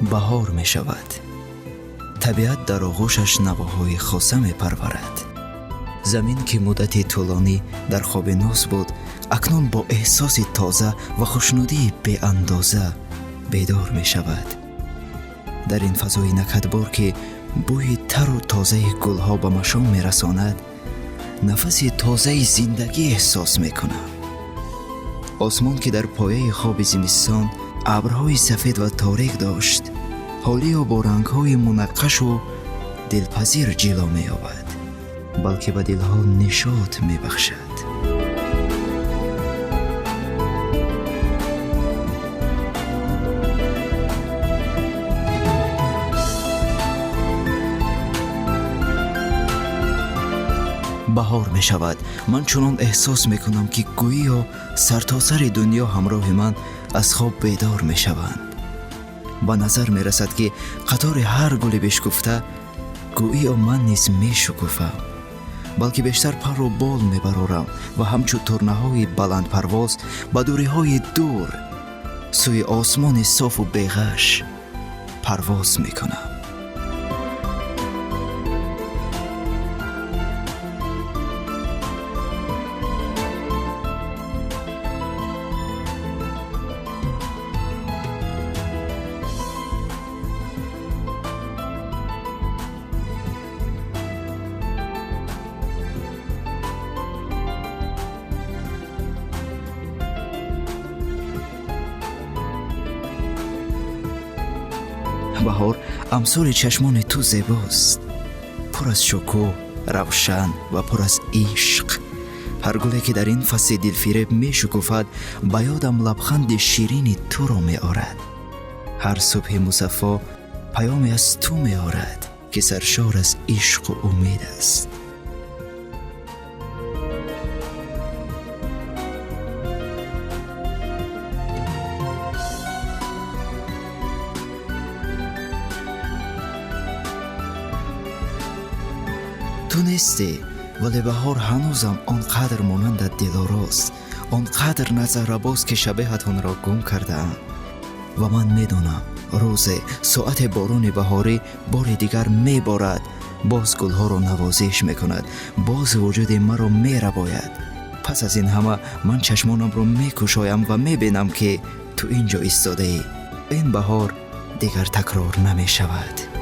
بهار می شود. طبیعت در آغوشش نواهای خاصه می پرورد. زمین که مدت طولانی در خواب نوز بود، اکنون با احساس تازه و خوشنودی بی اندازه بیدار می شود. در این فضای نکهتبار که بوی تر و تازه گلها به مشام می رساند، نفس تازه زندگی احساس می کنم. آسمان که در پایه خواب زمستان ابرهای سفید و تاریک داشت، حالی و با رنگ‌های منقش و دلپذیر جلوه می‌یابد، بلکه به دلها نشاط می‌بخشد. بهار می شود. من چنان احساس می کنم که گویی سرتاسر دنیا همراه من از خواب بیدار می شوند. به نظر می رسد که قطار هر گل بشکفته گویی من نیز می شکوفم، بلکه بیشتر پر و بال می برارم و همچون ترنه های بلند پرواز به دوری های دور سوی آسمان صاف و بیغش پرواز می کنم. بهار امثال چشمان تو زیباست، پر از شکوه، روشن و پر از عشق. هر گلی که در این فصل دلفریب می شکوفد به یادم لبخند شیرین تو را می آرد. هر صبح مصفا پیامی از تو می آرد که سرشار از عشق و امید است. تو نیستی، ولی بهار هنوزم آنقدر مانند دلاراست، آنقدر نظرباز که شبیهتان را گم کرده‌ام. و من میدانم روز ساعت بارون بهاری بار دیگر میبارد، باز گلها را نوازش میکند، باز وجود مرا میرباید. پس از این همه من چشمانم را میکشایم و میبینم که تو اینجا ایستاده ای. این بهار دیگر تکرار نمیشود.